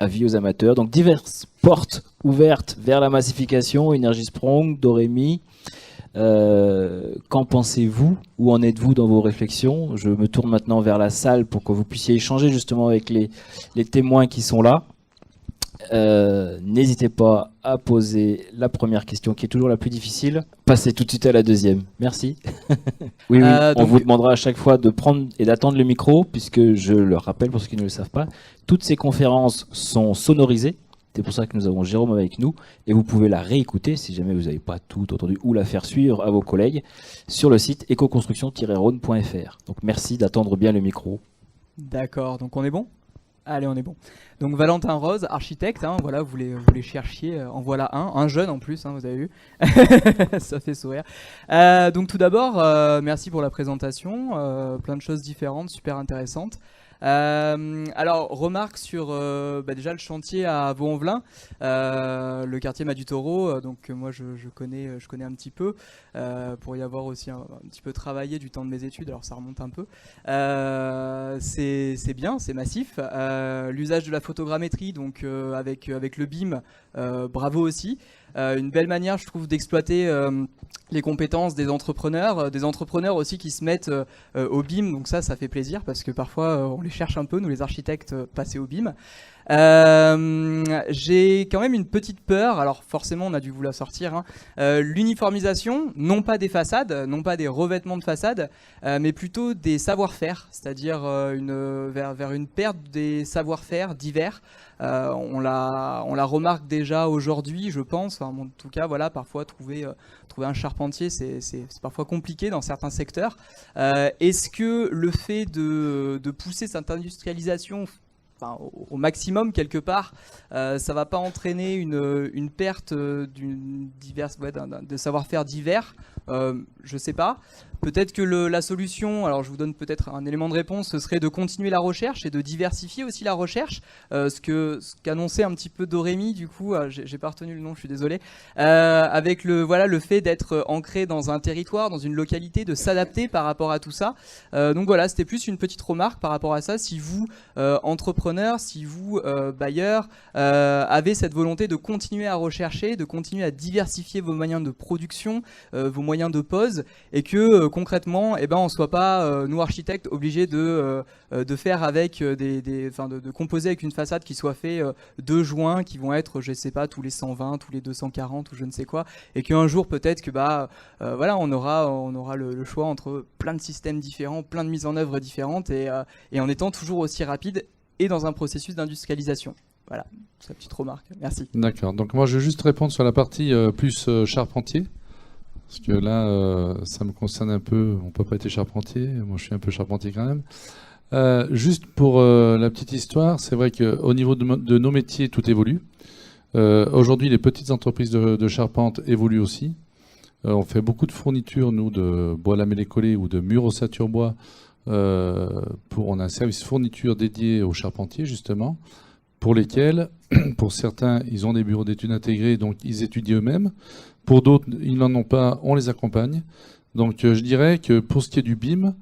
avis aux amateurs. Donc diverses portes ouvertes vers la massification, Energy Sprong, Doremi. Qu'en pensez-vous? Où en êtes-vous dans vos réflexions? Je me tourne maintenant vers la salle pour que vous puissiez échanger justement avec les témoins qui sont là. N'hésitez pas à poser la première question qui est toujours la plus difficile. Passez tout de suite à la deuxième. Merci. Oui, on vous demandera à chaque fois de prendre et d'attendre le micro, puisque je le rappelle pour ceux qui ne le savent pas, toutes ces conférences sont sonorisées. C'est pour ça que nous avons Jérôme avec nous et vous pouvez la réécouter si jamais vous n'avez pas tout entendu ou la faire suivre à vos collègues sur le site ecoconstruction-rhône.fr. Donc merci d'attendre bien le micro. D'accord, donc on est bon ? Allez, on est bon. Donc Valentin Rose, architecte, hein, voilà, vous les cherchiez, en voilà un jeune en plus, hein, vous avez vu, ça fait sourire. Donc tout d'abord, merci pour la présentation, plein de choses différentes, super intéressantes. Alors, remarque sur déjà le chantier à Vaux-en-Velin, le quartier Mas du Taureau, donc moi je connais un petit peu, pour y avoir aussi un petit peu travaillé du temps de mes études, alors ça remonte un peu. C'est bien, c'est massif. L'usage de la photogrammétrie, donc avec le BIM, bravo aussi. Une belle manière, je trouve, d'exploiter les compétences des entrepreneurs aussi qui se mettent au BIM, donc ça fait plaisir parce que parfois on les cherche un peu, nous les architectes, passer au BIM. J'ai quand même une petite peur, alors forcément on a dû vous la sortir, hein. L'uniformisation, non pas des façades, non pas des revêtements de façades, mais plutôt des savoir-faire, c'est-à-dire vers une perte des savoir-faire divers. On la remarque déjà aujourd'hui, je pense, en tout cas voilà, parfois trouver un charpentier c'est parfois compliqué dans certains secteurs. Est-ce que le fait de pousser cette industrialisation au maximum quelque part, ça va pas entraîner une perte de savoir-faire divers? Je sais pas. Peut-être que la solution, alors je vous donne peut-être un élément de réponse, ce serait de continuer la recherche et de diversifier aussi la recherche. Ce qu'annonçait un petit peu Doremi, du coup, j'ai pas retenu le nom, je suis désolé, avec le fait d'être ancré dans un territoire, dans une localité, de s'adapter par rapport à tout ça. Donc voilà, c'était plus une petite remarque par rapport à ça. Si vous, entrepreneurs, si vous, bailleurs, avez cette volonté de continuer à rechercher, de continuer à diversifier vos moyens de production, vos moyens de pose, et que concrètement, on ne soit pas, nous architectes, obligés de faire avec de composer avec une façade qui soit fait de joints qui vont être, je sais pas, tous les 120, tous les 240 ou je ne sais quoi, et qu'un jour peut-être que on aura le choix entre plein de systèmes différents, plein de mises en œuvre différentes, et en étant toujours aussi rapide et dans un processus d'industrialisation. Voilà, c'est la petite remarque. Merci. D'accord. Donc moi, je vais juste répondre sur la partie plus charpentier. Parce que là, ça me concerne un peu. Mon papa était charpentier. Moi, je suis un peu charpentier quand même. Juste pour la petite histoire, c'est vrai qu'au niveau de nos métiers, tout évolue. Aujourd'hui, les petites entreprises de charpente évoluent aussi. On fait beaucoup de fournitures, nous, de bois lamellé collé ou de murs ossature bois. On a un service fourniture dédié aux charpentiers, justement, pour lesquels, pour certains, ils ont des bureaux d'études intégrés, donc ils étudient eux-mêmes. Pour d'autres, ils n'en ont pas, on les accompagne. Donc je dirais que pour ce qui est du BIM,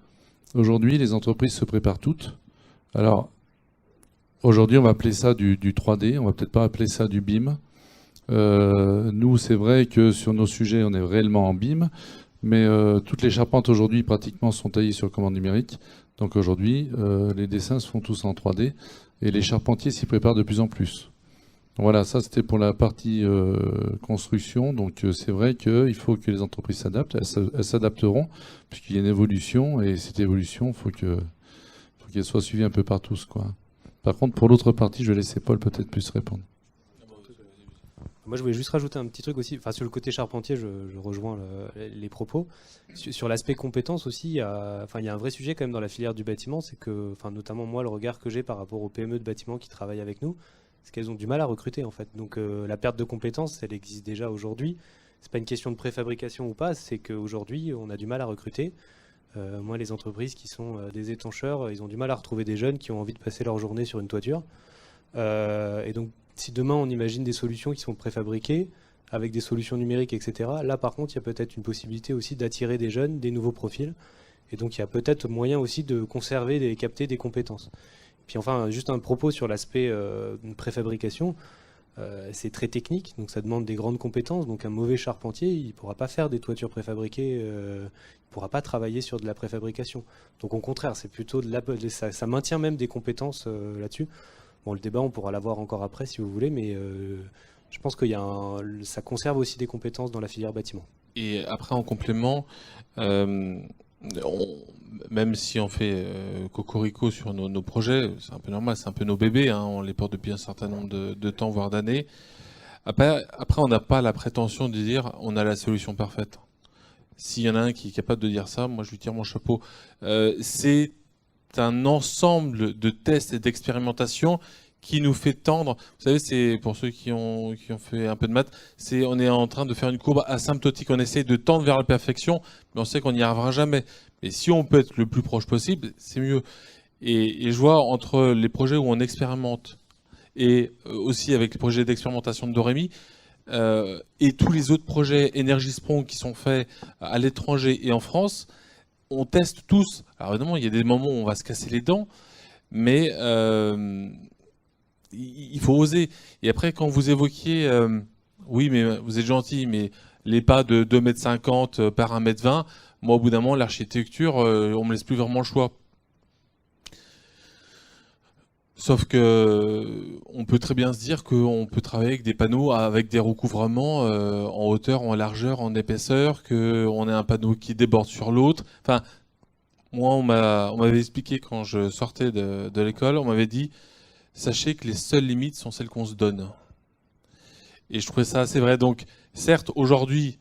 aujourd'hui, les entreprises se préparent toutes. Alors, aujourd'hui, on va appeler ça du 3D, on va peut-être pas appeler ça du BIM. Nous, c'est vrai que sur nos sujets, on est réellement en BIM, mais toutes les charpentes aujourd'hui, pratiquement, sont taillées sur commande numérique. Donc aujourd'hui, les dessins se font tous en 3D, et les charpentiers s'y préparent de plus en plus. Voilà, ça c'était pour la partie construction. Donc c'est vrai qu'il faut que les entreprises s'adaptent. Elles s'adapteront puisqu'il y a une évolution et cette évolution, faut qu'elle soit suivie un peu par tous, quoi. Par contre, pour l'autre partie, je vais laisser Paul peut-être plus répondre. Moi, je voulais juste rajouter un petit truc aussi. Enfin, sur le côté charpentier, je rejoins les propos. Sur l'aspect compétences aussi, il y a un vrai sujet quand même dans la filière du bâtiment, c'est que, notamment moi, le regard que j'ai par rapport aux PME de bâtiment qui travaillent avec nous, c'est qu'elles ont du mal à recruter en fait. Donc la perte de compétences, elle existe déjà aujourd'hui. C'est pas une question de préfabrication ou pas, c'est qu'aujourd'hui, on a du mal à recruter. Moi, les entreprises qui sont des étancheurs, ils ont du mal à retrouver des jeunes qui ont envie de passer leur journée sur une toiture. Et donc, si demain on imagine des solutions qui sont préfabriquées, avec des solutions numériques, etc., là par contre, il y a peut-être une possibilité aussi d'attirer des jeunes, des nouveaux profils. Et donc, il y a peut-être moyen aussi de conserver et capter des compétences. Puis enfin, juste un propos sur l'aspect préfabrication. C'est très technique, donc ça demande des grandes compétences. Donc un mauvais charpentier, il ne pourra pas faire des toitures préfabriquées, il ne pourra pas travailler sur de la préfabrication. Donc au contraire, c'est plutôt ça maintient même des compétences là-dessus. Bon, le débat, on pourra l'avoir encore après si vous voulez, mais je pense que ça conserve aussi des compétences dans la filière bâtiment. Et après, en complément, même si on fait cocorico sur nos projets, c'est un peu normal, c'est un peu nos bébés, hein, on les porte depuis un certain nombre de temps, voire d'années. Après, on n'a pas la prétention de dire on a la solution parfaite. S'il y en a un qui est capable de dire ça, moi je lui tire mon chapeau. C'est un ensemble de tests et d'expérimentations qui nous fait tendre. Vous savez, c'est pour ceux qui ont fait un peu de maths, on est en train de faire une courbe asymptotique. On essaie de tendre vers la perfection, mais on sait qu'on n'y arrivera jamais. Mais si on peut être le plus proche possible, c'est mieux. Et je vois entre les projets où on expérimente et aussi avec les projets d'expérimentation de Dorémy et tous les autres projets Energy-Sprong qui sont faits à l'étranger et en France, on teste tous. Alors évidemment, il y a des moments où on va se casser les dents, mais il faut oser. Et après, quand vous évoquiez, oui, mais vous êtes gentil, mais les pas de 2,50 m par 1,20 m, moi, au bout d'un moment, l'architecture, on me laisse plus vraiment le choix. Sauf que on peut très bien se dire qu'on peut travailler avec des panneaux avec des recouvrements en hauteur, en largeur, en épaisseur, qu'on ait un panneau qui déborde sur l'autre. Enfin, moi, on m'avait expliqué quand je sortais de l'école, on m'avait dit sachez que les seules limites sont celles qu'on se donne. Et je trouvais ça assez vrai. Donc, certes, aujourd'hui,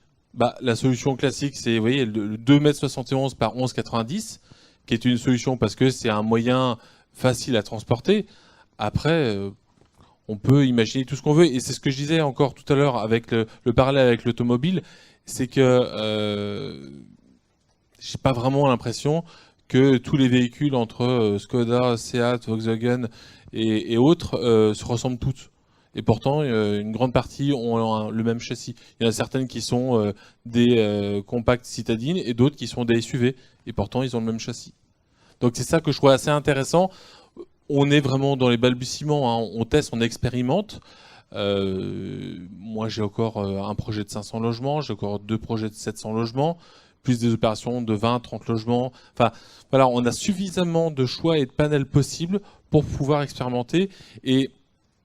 la solution classique, c'est, vous voyez, le 2,71 m par 11,90 m, qui est une solution parce que c'est un moyen facile à transporter. Après, on peut imaginer tout ce qu'on veut. Et c'est ce que je disais encore tout à l'heure avec le parallèle avec l'automobile, c'est que j'ai pas vraiment l'impression que tous les véhicules entre Skoda, Seat, Volkswagen et autres se ressemblent toutes. Et pourtant, une grande partie ont le même châssis. Il y en a certaines qui sont des compacts citadines et d'autres qui sont des SUV. Et pourtant, ils ont le même châssis. Donc c'est ça que je trouve assez intéressant. On est vraiment dans les balbutiements, hein. On teste, on expérimente. Moi, j'ai encore un projet de 500 logements, j'ai encore 2 projets de 700 logements, plus des opérations de 20, 30 logements. Enfin, voilà, on a suffisamment de choix et de panels possibles pour pouvoir expérimenter. Et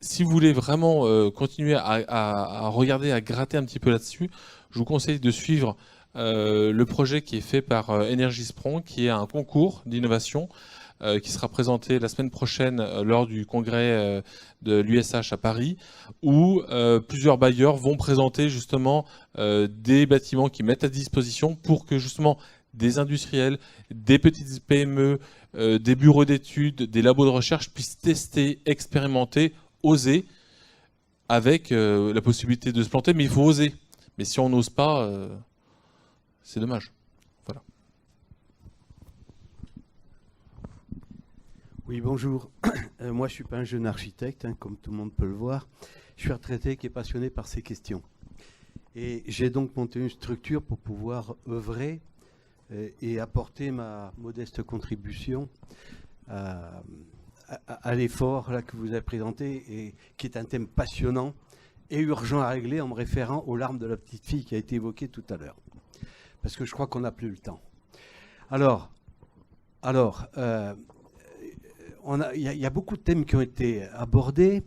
si vous voulez vraiment continuer à regarder, à gratter un petit peu là-dessus, je vous conseille de suivre le projet qui est fait par Energy-Sprong, qui est un concours d'innovation qui sera présenté la semaine prochaine lors du congrès de l'USH à Paris, où plusieurs bailleurs vont présenter justement des bâtiments qui mettent à disposition pour que justement des industriels, des petites PME, des bureaux d'études, des labos de recherche puissent tester, expérimenter, oser, avec la possibilité de se planter, mais il faut oser. Mais si on n'ose pas, c'est dommage. Voilà. Oui, bonjour. Moi, je ne suis pas un jeune architecte, hein, comme tout le monde peut le voir. Je suis retraité qui est passionné par ces questions. Et j'ai donc monté une structure pour pouvoir œuvrer et apporter ma modeste contribution à l'effort là, que vous avez présenté et qui est un thème passionnant et urgent à régler en me référant aux larmes de la petite fille qui a été évoquée tout à l'heure. Parce que je crois qu'on n'a plus le temps. Alors, il y a beaucoup de thèmes qui ont été abordés,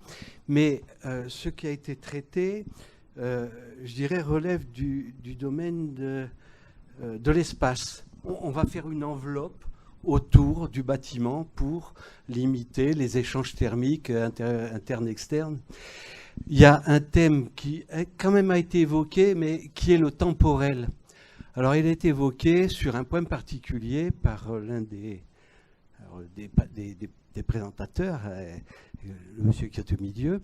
mais ce qui a été traité, je dirais, relève du domaine de l'espace. On va faire une enveloppe autour du bâtiment pour limiter les échanges thermiques internes-externes. Il y a un thème qui quand même a été évoqué, mais qui est le temporel. Alors, il a été évoqué sur un point particulier par l'un des présentateurs, le monsieur qui est au milieu,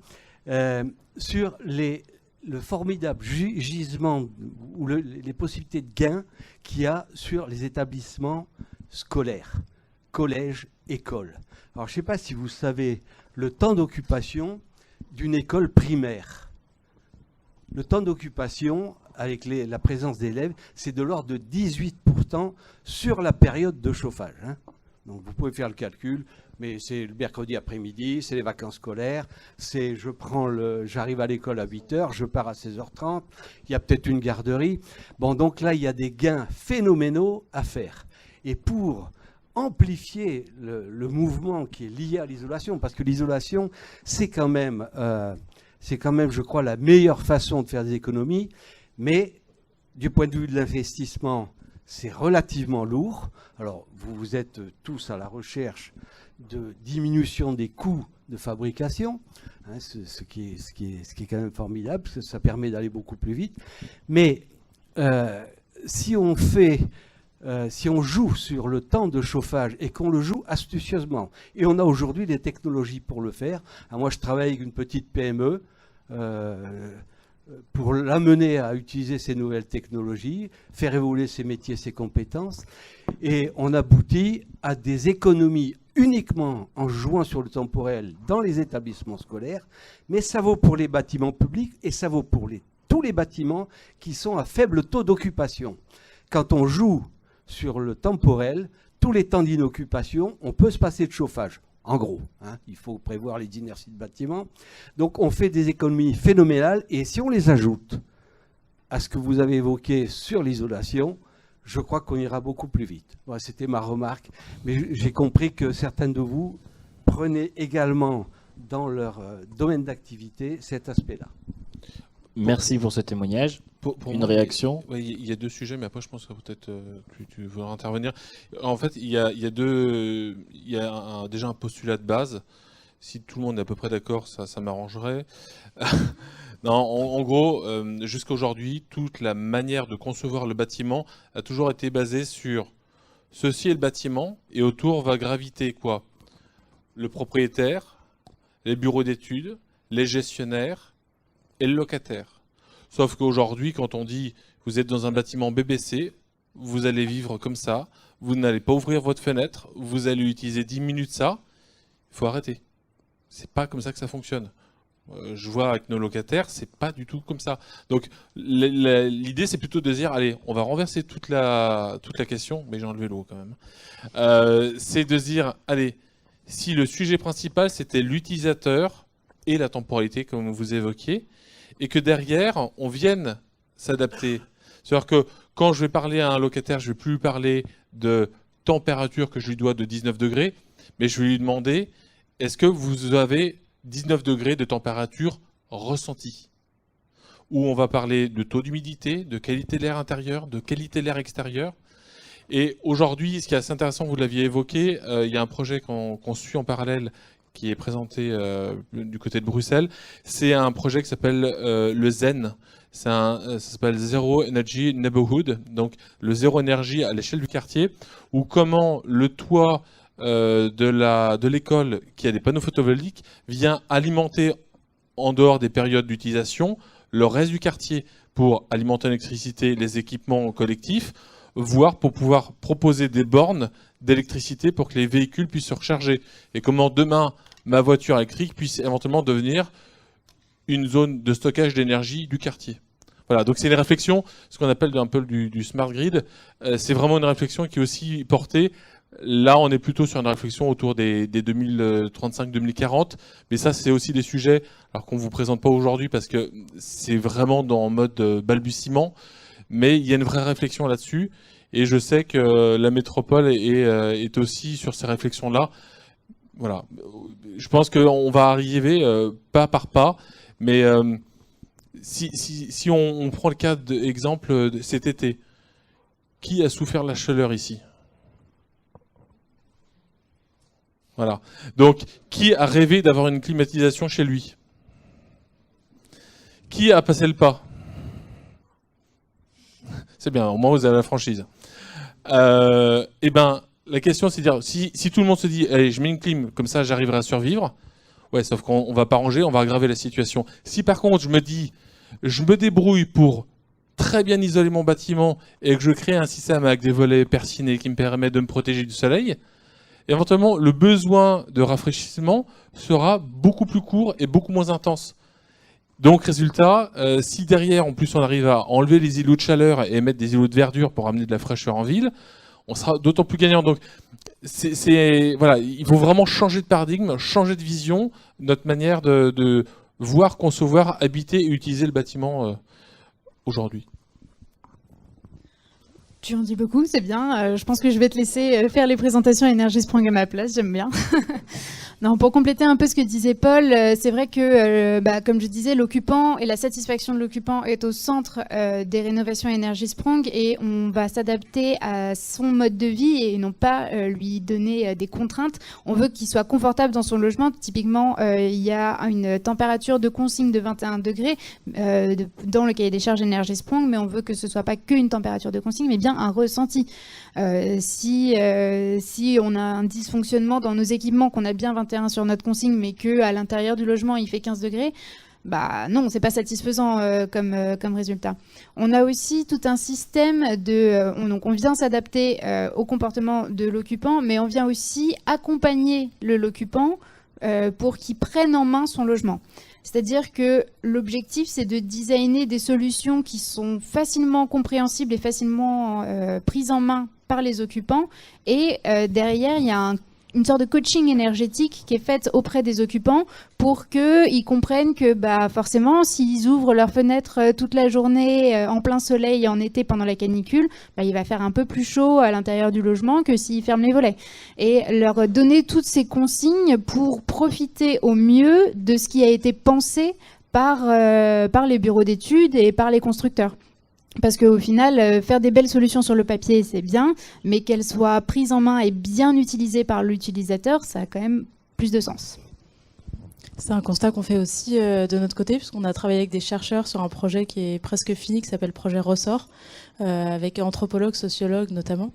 sur le formidable gisement ou les possibilités de gain qu'il y a sur les établissements scolaires, collèges, écoles. Alors, je ne sais pas si vous savez le temps d'occupation d'une école primaire. Le temps d'occupation, avec la présence d'élèves, c'est de l'ordre de 18% sur la période de chauffage. Hein. Donc, vous pouvez faire le calcul, mais c'est le mercredi après-midi, c'est les vacances scolaires, c'est j'arrive à l'école à 8h, je pars à 16h30, il y a peut-être une garderie. Bon, donc là, il y a des gains phénoménaux à faire. Et pour amplifier le mouvement qui est lié à l'isolation, parce que l'isolation, c'est quand même, je crois, la meilleure façon de faire des économies, mais du point de vue de l'investissement, c'est relativement lourd. Alors, vous êtes tous à la recherche de diminution des coûts de fabrication, hein, ce qui est quand même formidable, parce que ça permet d'aller beaucoup plus vite. Mais si on joue sur le temps de chauffage et qu'on le joue astucieusement, et on a aujourd'hui des technologies pour le faire. Alors moi, je travaille avec une petite PME pour l'amener à utiliser ces nouvelles technologies, faire évoluer ses métiers, ses compétences. Et on aboutit à des économies uniquement en jouant sur le temporel dans les établissements scolaires, mais ça vaut pour les bâtiments publics et ça vaut pour tous les bâtiments qui sont à faible taux d'occupation. Quand on joue sur le temporel, tous les temps d'inoccupation, on peut se passer de chauffage. En gros, hein, il faut prévoir les inerties de bâtiment. Donc on fait des économies phénoménales et si on les ajoute à ce que vous avez évoqué sur l'isolation, je crois qu'on ira beaucoup plus vite. Voilà, c'était ma remarque, mais j'ai compris que certains de vous prenaient également dans leur domaine d'activité cet aspect-là. Merci pour ce témoignage. Une réaction? Il y a deux sujets, mais après je pense que peut-être tu voudras intervenir. En fait, il y a déjà un postulat de base. Si tout le monde est à peu près d'accord, ça m'arrangerait. Non, en gros, jusqu'à aujourd'hui, toute la manière de concevoir le bâtiment a toujours été basée sur ceci est le bâtiment, et autour va graviter quoi? Le propriétaire, les bureaux d'études, les gestionnaires et le locataire. Sauf qu'aujourd'hui, quand on dit vous êtes dans un bâtiment BBC, vous allez vivre comme ça, vous n'allez pas ouvrir votre fenêtre, vous allez utiliser 10 minutes ça, il faut arrêter. C'est pas comme ça que ça fonctionne. Je vois avec nos locataires, c'est pas du tout comme ça. Donc l'idée c'est plutôt de dire allez, on va renverser toute la question, mais j'ai enlevé l'eau quand même. C'est de dire allez, si le sujet principal c'était l'utilisateur et la temporalité comme vous évoquiez, et que derrière, on vienne s'adapter. C'est-à-dire que quand je vais parler à un locataire, je ne vais plus lui parler de température que je lui dois de 19 degrés, mais je vais lui demander, est-ce que vous avez 19 degrés de température ressentie? Ou on va parler de taux d'humidité, de qualité de l'air intérieur, de qualité de l'air extérieur. Et aujourd'hui, ce qui est assez intéressant, vous l'aviez évoqué, il y a un projet qu'on suit en parallèle qui est présenté du côté de Bruxelles. C'est un projet qui s'appelle le ZEN. Ça s'appelle Zero Energy Neighborhood, donc le zéro énergie à l'échelle du quartier, où comment le toit de l'école qui a des panneaux photovoltaïques vient alimenter en dehors des périodes d'utilisation le reste du quartier pour alimenter en électricité les équipements collectifs, voire pour pouvoir proposer des bornes d'électricité pour que les véhicules puissent se recharger. Et comment demain, ma voiture électrique puisse éventuellement devenir une zone de stockage d'énergie du quartier. Voilà, donc c'est une réflexion, ce qu'on appelle un peu du smart grid. C'est vraiment une réflexion qui est aussi portée. Là, on est plutôt sur une réflexion autour des 2035-2040. Mais ça, c'est aussi des sujets alors qu'on ne vous présente pas aujourd'hui parce que c'est vraiment en mode balbutiement. Mais il y a une vraie réflexion là-dessus. Et je sais que la métropole est aussi sur ces réflexions-là. Voilà. Je pense qu'on va arriver pas par pas. Mais si on prend le cas d'exemple de cet été, qui a souffert de la chaleur ici? Voilà. Donc, qui a rêvé d'avoir une climatisation chez lui? Qui a passé le pas? C'est bien, au moins vous avez la franchise. Et ben, la question c'est de dire, si tout le monde se dit, allez, je mets une clim, comme ça j'arriverai à survivre, ouais, sauf qu'on va pas ranger, on va aggraver la situation. Si par contre je me dis, je me débrouille pour très bien isoler mon bâtiment et que je crée un système avec des volets persinés qui me permet de me protéger du soleil, éventuellement le besoin de rafraîchissement sera beaucoup plus court et beaucoup moins intense. Donc résultat, si derrière en plus on arrive à enlever les îlots de chaleur et mettre des îlots de verdure pour amener de la fraîcheur en ville, on sera d'autant plus gagnant. Donc voilà, il faut vraiment changer de paradigme, changer de vision, notre manière de voir, concevoir, habiter et utiliser le bâtiment aujourd'hui. Tu en dis beaucoup, c'est bien. Je pense que je vais te laisser faire les présentations Energy-Sprong à ma place, j'aime bien. Non, pour compléter un peu ce que disait Paul, c'est vrai que, comme je disais, l'occupant et la satisfaction de l'occupant est au centre des rénovations Energy-Sprong et on va s'adapter à son mode de vie et non pas lui donner des contraintes. On veut qu'il soit confortable dans son logement. Typiquement, il y a une température de consigne de 21 degrés dans le cahier des charges Energy-Sprong, mais on veut que ce soit pas qu'une température de consigne, mais bien un ressenti. Si on a un dysfonctionnement dans nos équipements, qu'on a bien 21 sur notre consigne, mais qu'à l'intérieur du logement, il fait 15 degrés, bah non, c'est pas satisfaisant comme résultat. On a aussi tout un système donc on vient s'adapter au comportement de l'occupant, mais on vient aussi accompagner l'occupant pour qu'il prenne en main son logement. C'est-à-dire que l'objectif, c'est de designer des solutions qui sont facilement compréhensibles et facilement prises en main par les occupants. Et derrière, il y a une sorte de coaching énergétique qui est faite auprès des occupants pour qu'ils comprennent que forcément, s'ils ouvrent leurs fenêtres toute la journée en plein soleil en été pendant la canicule, il va faire un peu plus chaud à l'intérieur du logement que s'ils ferment les volets. Et leur donner toutes ces consignes pour profiter au mieux de ce qui a été pensé par les bureaux d'études et par les constructeurs. Parce qu'au final, faire des belles solutions sur le papier, c'est bien, mais qu'elles soient prises en main et bien utilisées par l'utilisateur, ça a quand même plus de sens. C'est un constat qu'on fait aussi de notre côté, puisqu'on a travaillé avec des chercheurs sur un projet qui est presque fini, qui s'appelle Projet Ressort, avec anthropologues, sociologues notamment,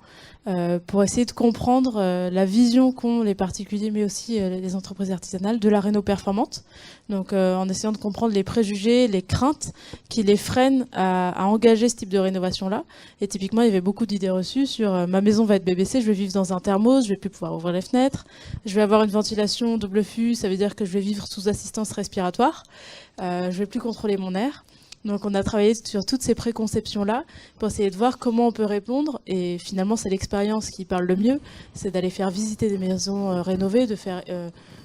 pour essayer de comprendre la vision qu'ont les particuliers, mais aussi les entreprises artisanales, de la réno performante. Donc en essayant de comprendre les préjugés, les craintes qui les freinent à engager ce type de rénovation-là. Et typiquement, il y avait beaucoup d'idées reçues sur ma maison va être BBC, je vais vivre dans un thermos, je vais plus pouvoir ouvrir les fenêtres, je vais avoir une ventilation double flux, ça veut dire que je vais vivre sous assistance respiratoire, je vais plus contrôler mon air. Donc on a travaillé sur toutes ces préconceptions-là pour essayer de voir comment on peut répondre. Et finalement, c'est l'expérience qui parle le mieux, c'est d'aller faire visiter des maisons rénovées, de faire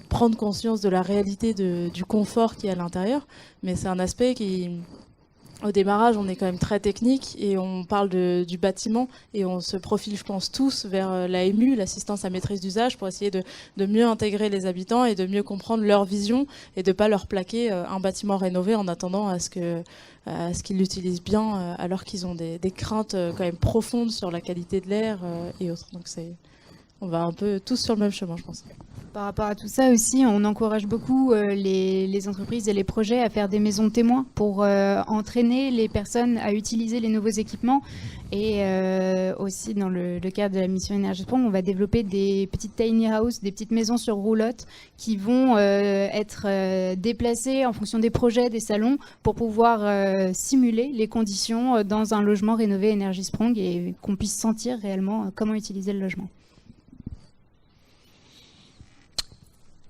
prendre conscience de la réalité du confort qui est à l'intérieur. Mais c'est un aspect qui, au démarrage, on est quand même très technique et on parle du bâtiment et on se profile, je pense, tous vers l'AMU, l'assistance à maîtrise d'usage, pour essayer de mieux intégrer les habitants et de mieux comprendre leur vision et de ne pas leur plaquer un bâtiment rénové en attendant à ce qu'ils l'utilisent bien, alors qu'ils ont des craintes quand même profondes sur la qualité de l'air et autres. Donc on va un peu tous sur le même chemin, je pense. Par rapport à tout ça aussi, on encourage beaucoup les entreprises et les projets à faire des maisons témoins pour entraîner les personnes à utiliser les nouveaux équipements. Et aussi, dans le cadre de la mission Energy-Sprong, on va développer des petites tiny house, des petites maisons sur roulotte qui vont être déplacées en fonction des projets, des salons, pour pouvoir simuler les conditions dans un logement rénové Energy-Sprong et qu'on puisse sentir réellement comment utiliser le logement.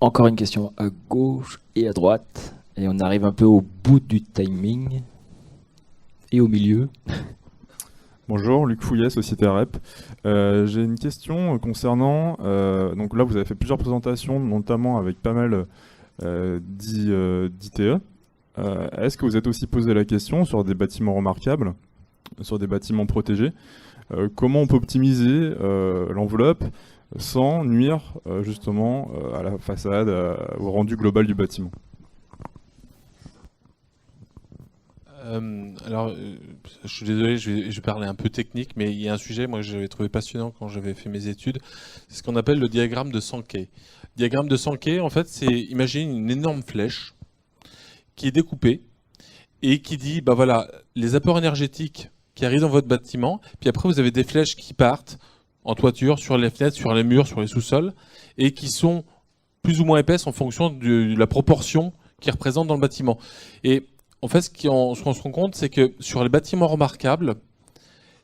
Encore une question à gauche et à droite. Et on arrive un peu au bout du timing. Et au milieu. Bonjour, Luc Fouillet, Société REP. J'ai une question concernant... donc là, vous avez fait plusieurs présentations, notamment avec pas mal d'ITE. Est-ce que vous êtes aussi posé la question sur des bâtiments remarquables, sur des bâtiments protégés, comment on peut optimiser l'enveloppe sans nuire justement à la façade, au rendu global du bâtiment? Alors, je suis désolé, je vais parler un peu technique, mais il y a un sujet moi que j'avais trouvé passionnant quand j'avais fait mes études, c'est ce qu'on appelle le diagramme de Sankey. Le diagramme de Sankey, en fait, c'est, imagine une énorme flèche qui est découpée et qui dit, bah voilà, les apports énergétiques qui arrivent dans votre bâtiment, puis après vous avez des flèches qui partent en toiture, sur les fenêtres, sur les murs, sur les sous-sols, et qui sont plus ou moins épaisses en fonction de la proportion qu'ils représentent dans le bâtiment. Et en fait, ce qu'on se rend compte, c'est que sur les bâtiments remarquables,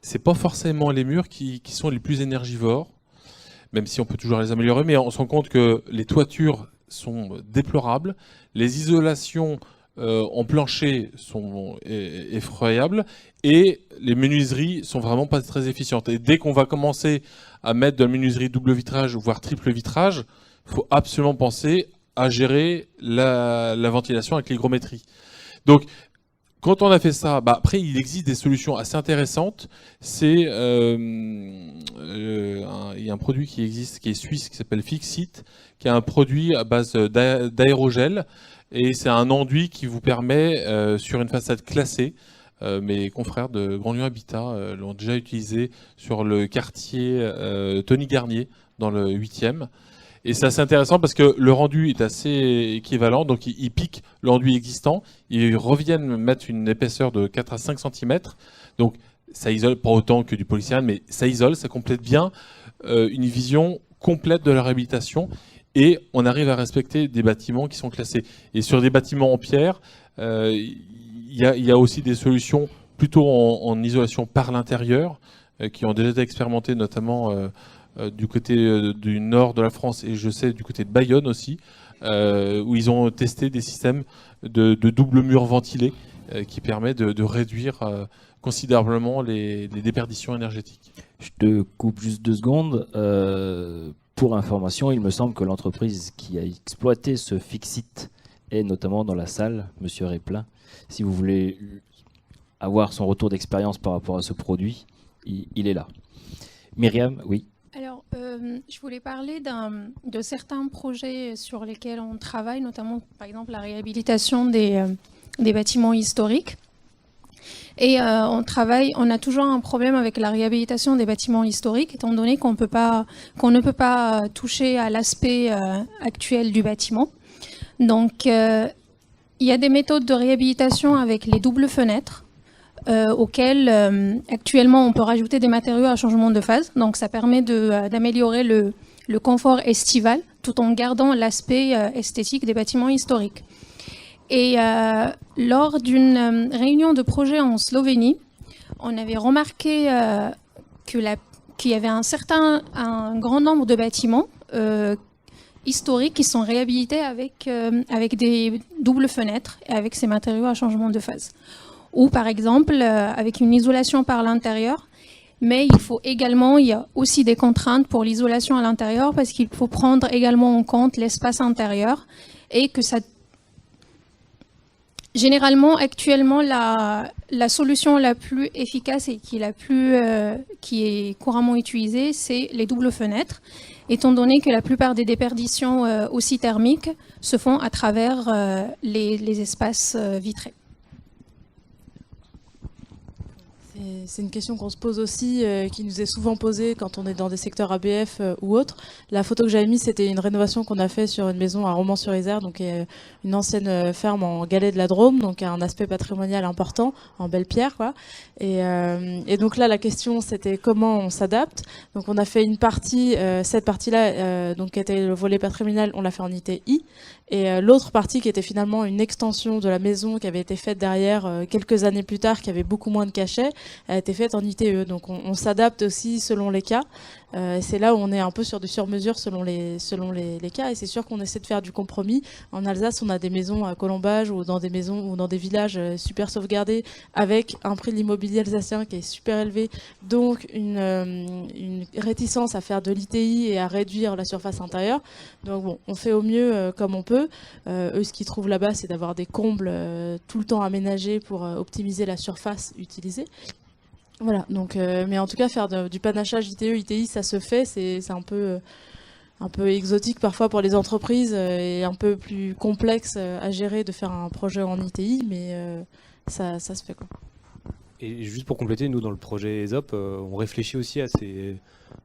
c'est pas forcément les murs qui sont les plus énergivores, même si on peut toujours les améliorer, mais on se rend compte que les toitures sont déplorables, les isolations en plancher sont effroyables et les menuiseries sont vraiment pas très efficientes. Et dès qu'on va commencer à mettre de la menuiserie double vitrage, voire triple vitrage, il faut absolument penser à gérer la ventilation avec l'hygrométrie. Donc, quand on a fait ça, après il existe des solutions assez intéressantes. Il y a un produit qui existe, qui est suisse, qui s'appelle Fixit, qui est un produit à base d'aérogel. Et c'est un enduit qui vous permet, sur une façade classée, mes confrères de Grand Lyon Habitat l'ont déjà utilisé sur le quartier Tony Garnier, dans le 8e. Et c'est assez intéressant parce que le rendu est assez équivalent, donc ils piquent l'enduit existant, ils reviennent mettre une épaisseur de 4 à 5 cm, donc ça isole pas autant que du polystyrène, mais ça isole, ça complète bien une vision complète de la réhabilitation, et on arrive à respecter des bâtiments qui sont classés. Et sur des bâtiments en pierre, il y a aussi des solutions plutôt en isolation par l'intérieur, qui ont déjà été expérimentées, notamment du côté du nord de la France, et je sais du côté de Bayonne aussi, où ils ont testé des systèmes de double mur ventilé qui permet de réduire considérablement les déperditions énergétiques. Je te coupe juste 2 secondes. Pour information, il me semble que l'entreprise qui a exploité ce Fixit est notamment dans la salle, Monsieur Réplin. Si vous voulez avoir son retour d'expérience par rapport à ce produit, il est là. Myriam, oui. Alors, je voulais parler de certains projets sur lesquels on travaille, notamment par exemple la réhabilitation des bâtiments historiques. Et on a toujours un problème avec la réhabilitation des bâtiments historiques, étant donné qu'on ne peut pas toucher à l'aspect actuel du bâtiment. Donc, il y a des méthodes de réhabilitation avec les doubles fenêtres, auxquelles actuellement on peut rajouter des matériaux à changement de phase. Donc ça permet d'améliorer le confort estival tout en gardant l'aspect esthétique des bâtiments historiques. Et lors d'une réunion de projet en Slovénie, on avait remarqué qu'il y avait un grand nombre de bâtiments historiques qui sont réhabilités avec des doubles fenêtres et avec ces matériaux à changement de phase. Ou par exemple avec une isolation par l'intérieur, mais il y a aussi des contraintes pour l'isolation à l'intérieur parce qu'il faut prendre également en compte l'espace intérieur et que ça... Généralement, actuellement, la solution la plus efficace et qui est couramment utilisée, c'est les doubles fenêtres, étant donné que la plupart des déperditions aussi thermiques se font à travers les espaces vitrés. C'est une question qu'on se pose aussi, qui nous est souvent posée quand on est dans des secteurs ABF ou autres. La photo que j'avais mise, c'était une rénovation qu'on a fait sur une maison à Romans-sur-Isère, donc une ancienne ferme en galets de la Drôme, donc un aspect patrimonial important, en belle pierre, quoi. Et donc là, la question, c'était comment on s'adapte. Donc on a fait une partie, cette partie-là, donc qui était le volet patrimonial, on l'a fait en ITI. Et l'autre partie qui était finalement une extension de la maison qui avait été faite derrière quelques années plus tard, qui avait beaucoup moins de cachets, a été faite en ITE. Donc on s'adapte aussi selon les cas. C'est là où on est un peu sur du sur-mesure selon les cas. Et c'est sûr qu'on essaie de faire du compromis. En Alsace, on a des maisons à colombage ou dans des maisons ou dans des villages super sauvegardés avec un prix de l'immobilier alsacien qui est super élevé. Donc une réticence à faire de l'ITI et à réduire la surface intérieure. Donc bon, on fait au mieux comme on peut. Eux, ce qu'ils trouvent là-bas, c'est d'avoir des combles tout le temps aménagés pour optimiser la surface utilisée. Voilà, donc, mais en tout cas, faire du panachage ITE, ITI, ça se fait, c'est un peu exotique parfois pour les entreprises et un peu plus complexe à gérer de faire un projet en ITI, mais ça se fait, quoi. Et juste pour compléter, nous dans le projet ESOP, on réfléchit aussi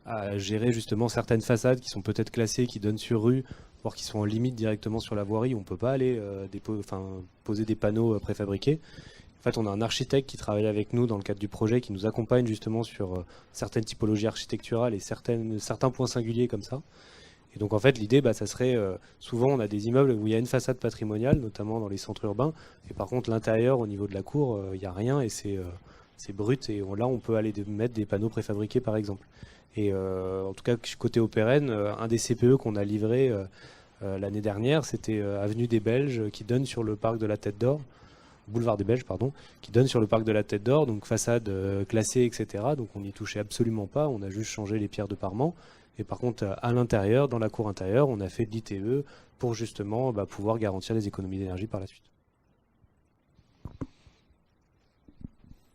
à gérer justement certaines façades qui sont peut-être classées, qui donnent sur rue, voire qui sont en limite directement sur la voirie, où on ne peut pas aller poser des panneaux préfabriqués. En fait, on a un architecte qui travaille avec nous dans le cadre du projet, qui nous accompagne justement sur certaines typologies architecturales et certains points singuliers comme ça. Et donc en fait, l'idée, ça serait, souvent on a des immeubles où il y a une façade patrimoniale, notamment dans les centres urbains, et par contre l'intérieur, au niveau de la cour, il n'y a rien et c'est brut, et là on peut aller mettre des panneaux préfabriqués par exemple. Et en tout cas, côté Opéren, un des CPE qu'on a livré l'année dernière, c'était avenue des Belges qui donne sur le parc de la Tête d'Or, boulevard des Belges, pardon, qui donne sur le parc de la Tête d'Or, donc façade classée, etc. Donc on n'y touchait absolument pas, on a juste changé les pierres de parement. Et par contre, à l'intérieur, dans la cour intérieure, on a fait de l'ITE pour justement pouvoir garantir les économies d'énergie par la suite.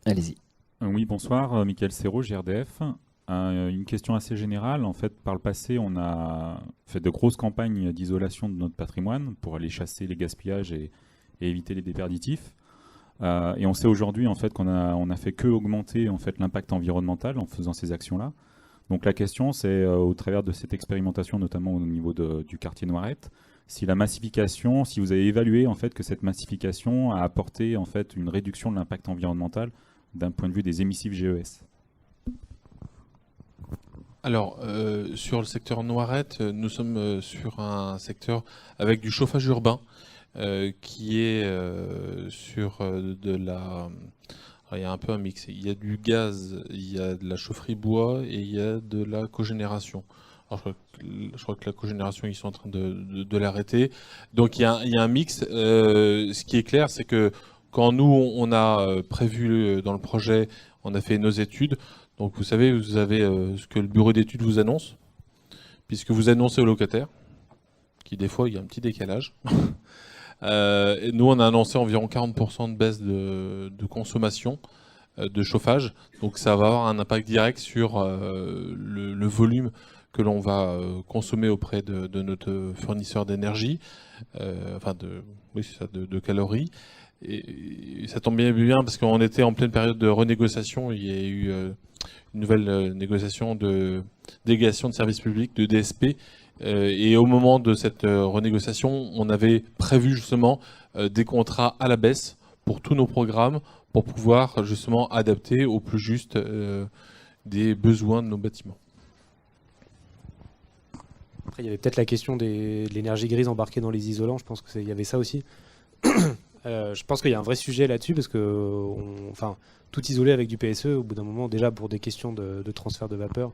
Allez-y. Oui, bonsoir, Michael Serrault, GRDF. Une question assez générale. En fait, par le passé, on a fait de grosses campagnes d'isolation de notre patrimoine pour aller chasser les gaspillages et éviter les déperditifs. Et on sait aujourd'hui en fait, qu'on a fait que augmenter en fait, l'impact environnemental en faisant ces actions-là. Donc la question, c'est au travers de cette expérimentation, notamment au niveau du quartier Noirettes, si la massification, si vous avez évalué en fait, que cette massification a apporté en fait, une réduction de l'impact environnemental d'un point de vue des émissifs GES. Alors, sur le secteur Noirettes, nous sommes sur un secteur avec du chauffage urbain qui est sur de la... Alors, il y a un peu un mix. Il y a du gaz, il y a de la chaufferie bois et il y a de la cogénération. Alors, je crois que la cogénération, ils sont en train de l'arrêter. Donc, il y a un mix. Ce qui est clair, c'est que quand nous, on a prévu dans le projet, on a fait nos études. Donc vous savez, vous avez ce que le bureau d'études vous annonce, puisque vous annoncez aux locataires, qui des fois, il y a un petit décalage. Et nous, on a annoncé environ 40% de baisse de consommation de chauffage. Donc ça va avoir un impact direct sur le volume que l'on va consommer auprès de notre fournisseur d'énergie, de calories. Et ça tombe bien parce qu'on était en pleine période de renégociation. Il y a eu une nouvelle négociation de délégation de services publics, de DSP. Et au moment de cette renégociation, on avait prévu justement des contrats à la baisse pour tous nos programmes pour pouvoir justement adapter au plus juste des besoins de nos bâtiments. Après, il y avait peut-être la question de l'énergie grise embarquée dans les isolants. Je pense qu'il y avait ça aussi. Je pense qu'il y a un vrai sujet là-dessus parce que tout isoler avec du PSE, au bout d'un moment, déjà pour des questions de transfert de vapeur,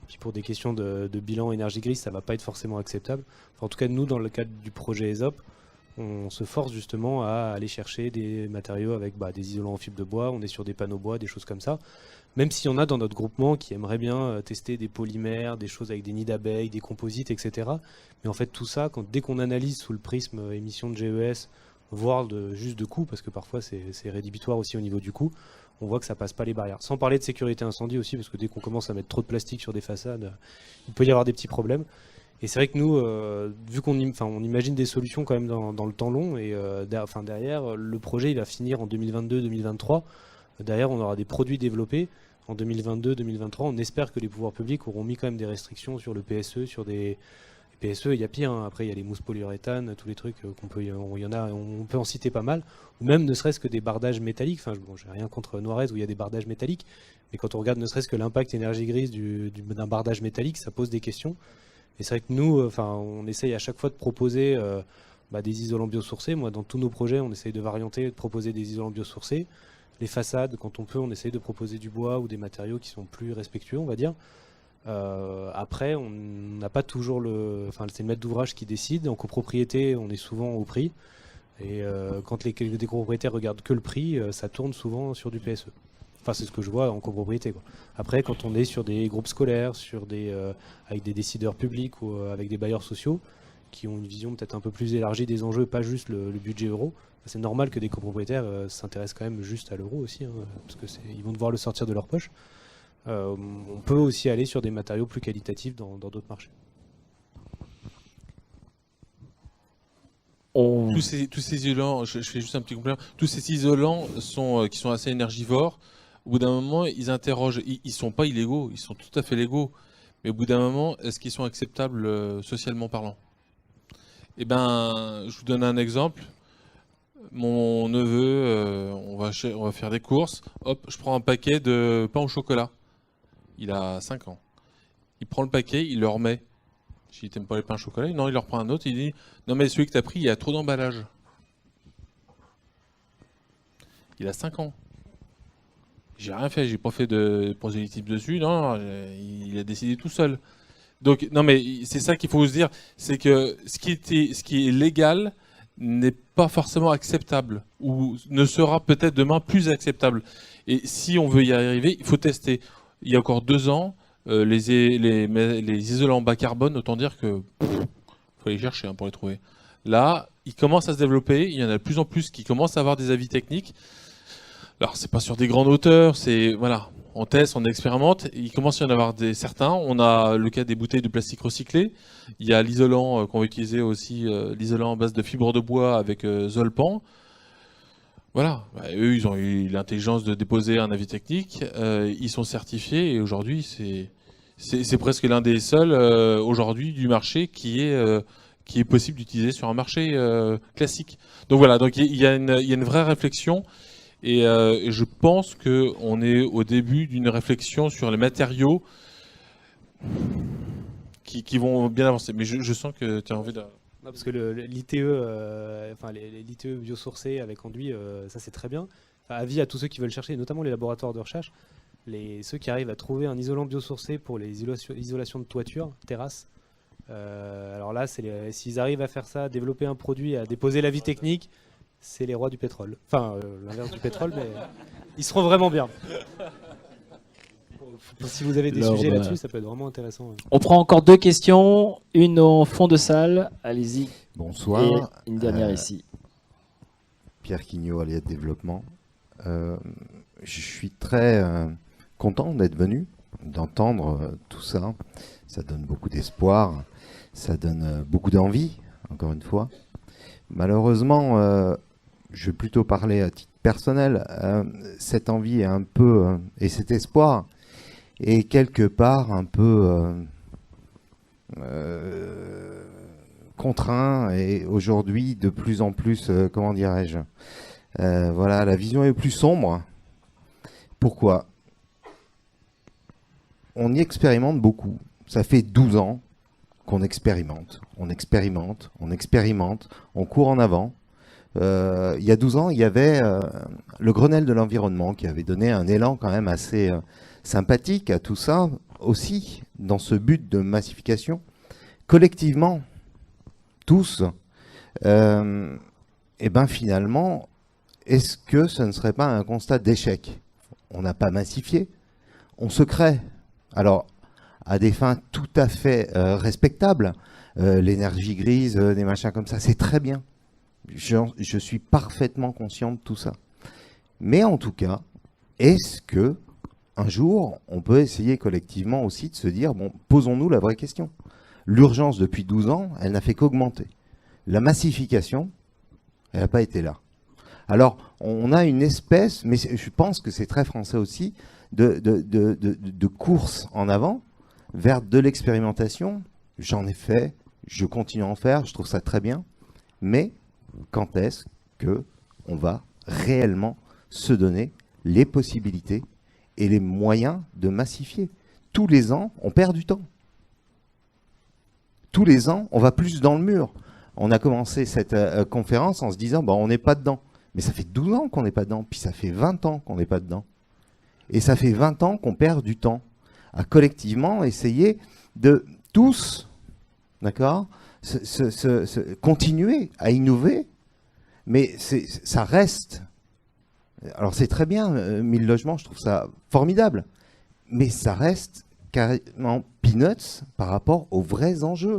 puis pour des questions de bilan énergie grise, ça ne va pas être forcément acceptable. Enfin, en tout cas, nous, dans le cadre du projet ESOP, on se force justement à aller chercher des matériaux avec des isolants en fibre de bois, on est sur des panneaux bois, des choses comme ça. Même s'il y en a dans notre groupement qui aimeraient bien tester des polymères, des choses avec des nids d'abeilles, des composites, etc. Mais en fait, tout ça, dès qu'on analyse sous le prisme émissions de GES, voire juste de coût, parce que parfois c'est rédhibitoire aussi au niveau du coût, on voit que ça passe pas les barrières. Sans parler de sécurité incendie aussi, parce que dès qu'on commence à mettre trop de plastique sur des façades, il peut y avoir des petits problèmes. Et c'est vrai que nous, vu qu'on imagine des solutions quand même dans le temps long, et derrière, le projet il va finir en 2022-2023. Derrière, on aura des produits développés. En 2022-2023, on espère que les pouvoirs publics auront mis quand même des restrictions sur le PSE, sur des... PSE, il y a pire, hein. Après il y a les mousses polyuréthane, tous les trucs on peut en citer pas mal, ou même ne serait-ce que des bardages métalliques. Enfin, j'ai rien contre Noirettes où il y a des bardages métalliques, mais quand on regarde ne serait-ce que l'impact énergie grise d'un bardage métallique, ça pose des questions. Et c'est vrai que nous, on essaye à chaque fois de proposer des isolants biosourcés. Moi, dans tous nos projets, on essaye de varianter, de proposer des isolants biosourcés. Les façades, quand on peut, on essaye de proposer du bois ou des matériaux qui sont plus respectueux, on va dire. Après, on n'a pas toujours c'est le maître d'ouvrage qui décide. En copropriété, on est souvent au prix. Et quand les copropriétaires regardent que le prix, ça tourne souvent sur du PSE. Enfin, c'est ce que je vois en copropriété, quoi. Après, quand on est sur des groupes scolaires, avec des décideurs publics ou avec des bailleurs sociaux qui ont une vision peut-être un peu plus élargie des enjeux, pas juste le budget euro, c'est normal que des copropriétaires s'intéressent quand même juste à l'euro aussi, hein, parce qu'ils vont devoir le sortir de leur poche. On peut aussi aller sur des matériaux plus qualitatifs dans d'autres marchés. Tous ces isolants, je fais juste un petit complément, tous ces isolants qui sont assez énergivores, au bout d'un moment, ils interrogent, ils sont pas illégaux, ils sont tout à fait légaux, mais au bout d'un moment, est-ce qu'ils sont acceptables socialement parlant? Eh ben, je vous donne un exemple. Mon neveu, on va faire des courses, hop, je prends un paquet de pain au chocolat. Il a 5 ans. Il prend le paquet, il le remet. Je dis, t'aimes pas les pains au chocolat? Non, il leur prend un autre, il dit, non mais celui que t'as pris, il y a trop d'emballage. Il a 5 ans. J'ai rien fait, j'ai pas fait de prosélytisme dessus, non, il a décidé tout seul. Donc, non, mais c'est ça qu'il faut se dire, c'est que ce qui est légal n'est pas forcément acceptable, ou ne sera peut-être demain plus acceptable. Et si on veut y arriver, il faut tester. Il y a encore 2 ans, les isolants bas carbone, autant dire que faut aller chercher pour les trouver. Là, ils commencent à se développer, il y en a de plus en plus qui commencent à avoir des avis techniques. Alors, c'est pas sur des grandes hauteurs, c'est voilà. On teste, on expérimente, il commence à y en avoir certains. On a le cas des bouteilles de plastique recyclées. Il y a l'isolant qu'on va utiliser aussi, l'isolant à base de fibres de bois avec Zolpan. Voilà, eux, ils ont eu l'intelligence de déposer un avis technique. Ils sont certifiés et aujourd'hui, c'est presque l'un des seuls aujourd'hui du marché qui est possible d'utiliser sur un marché classique. Donc voilà, donc il y a une vraie réflexion. Et je pense qu'on est au début d'une réflexion sur les matériaux qui vont bien avancer. Mais je sens que tu as envie de... Non, parce que l'ITE, les l'ITE biosourcés avec enduit, ça c'est très bien. Avis à tous ceux qui veulent chercher, notamment les laboratoires de recherche, ceux qui arrivent à trouver un isolant biosourcé pour les isolations de toiture, terrasse. Alors là, s'ils arrivent à faire ça, développer un produit, à déposer l'avis technique, c'est les rois du pétrole. Enfin, l'inverse du pétrole, mais ils seront vraiment bien. Si vous avez des sujets là-dessus, ça peut être vraiment intéressant. On prend encore 2 questions, une au fond de salle. Allez-y. Bonsoir. Et une dernière ici. Pierre Quignot, Aliette Développement. Je suis très content d'être venu, d'entendre tout ça. Ça donne beaucoup d'espoir, ça donne beaucoup d'envie, encore une fois. Malheureusement, je vais plutôt parler à titre personnel, cette envie est un peu, et cet espoir est quelque part un peu contraint, et aujourd'hui de plus en plus, comment dirais-je, voilà, la vision est plus sombre. Pourquoi ? On y expérimente beaucoup. Ça fait 12 ans qu'on expérimente, on court en avant. Il y a 12 ans, il y avait le Grenelle de l'environnement qui avait donné un élan quand même assez sympathique à tout ça, aussi dans ce but de massification. Collectivement, tous, et ben finalement, est-ce que ce ne serait pas un constat d'échec ? On n'a pas massifié, on se crée. Alors, à des fins tout à fait respectables, l'énergie grise, des machins comme ça, c'est très bien. Je suis parfaitement conscient de tout ça. Mais en tout cas, est-ce que un jour, on peut essayer collectivement aussi de se dire, bon, posons-nous la vraie question. L'urgence depuis 12 ans, elle n'a fait qu'augmenter. La massification, elle n'a pas été là. Alors, on a une espèce, mais je pense que c'est très français aussi, de course en avant vers de l'expérimentation. J'en ai fait, je continue à en faire, je trouve ça très bien. Mais quand est-ce qu'on va réellement se donner les possibilités et les moyens de massifier ? Tous les ans, on perd du temps. Tous les ans, on va plus dans le mur. On a commencé cette conférence en se disant, on n'est pas dedans. Mais ça fait 12 ans qu'on n'est pas dedans, puis ça fait 20 ans qu'on n'est pas dedans. Et ça fait 20 ans qu'on perd du temps à collectivement essayer de tous, d'accord, continuer à innover, mais ça reste. Alors c'est très bien, 1000 logements, je trouve ça formidable, mais ça reste carrément peanuts par rapport aux vrais enjeux.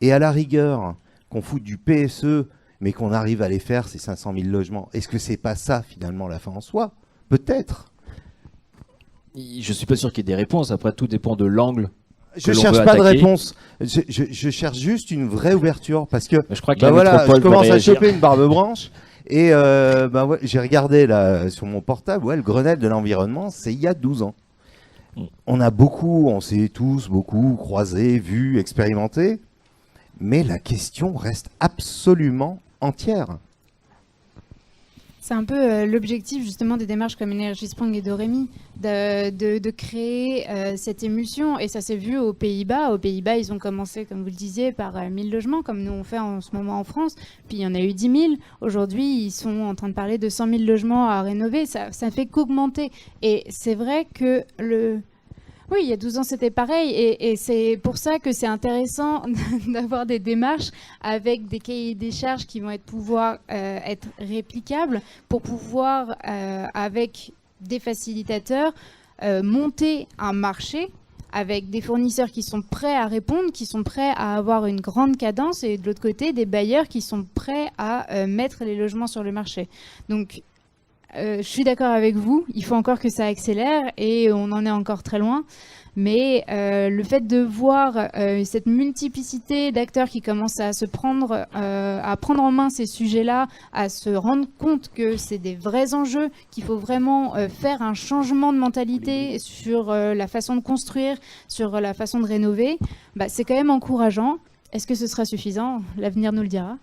Et à la rigueur, qu'on foute du PSE, mais qu'on arrive à les faire, ces 500 000 logements, est-ce que c'est pas ça finalement la fin en soi ? Peut-être. Je suis pas sûr qu'il y ait des réponses. Après, tout dépend de l'angle. Je cherche pas de réponse. Je cherche juste une vraie ouverture parce que je crois que je commence à choper une barbe blanche et ouais, j'ai regardé là sur mon portable. Ouais, le Grenelle de l'environnement, c'est il y a 12 ans. On s'est tous beaucoup croisés, vus, expérimentés, mais la question reste absolument entière. C'est un peu l'objectif justement des démarches comme Energiesprong et Doremi, de créer cette émulsion. Et ça s'est vu aux Pays-Bas. Aux Pays-Bas, ils ont commencé, comme vous le disiez, par 1000 logements, comme nous on fait en ce moment en France. Puis il y en a eu 10 000. Aujourd'hui, ils sont en train de parler de 100 000 logements à rénover. Ça fait qu'augmenter. Et c'est vrai que Oui, il y a 12 ans, c'était pareil. Et c'est pour ça que c'est intéressant d'avoir des démarches avec des cahiers des charges qui vont pouvoir être réplicables pour pouvoir, avec des facilitateurs, monter un marché avec des fournisseurs qui sont prêts à répondre, qui sont prêts à avoir une grande cadence, et de l'autre côté, des bailleurs qui sont prêts à mettre les logements sur le marché. Donc, je suis d'accord avec vous, il faut encore que ça accélère et on en est encore très loin. Mais le fait de voir cette multiplicité d'acteurs qui commencent à prendre en main ces sujets-là, à se rendre compte que c'est des vrais enjeux, qu'il faut vraiment faire un changement de mentalité sur la façon de construire, sur la façon de rénover, bah, c'est quand même encourageant. Est-ce que ce sera suffisant? L'avenir nous le dira.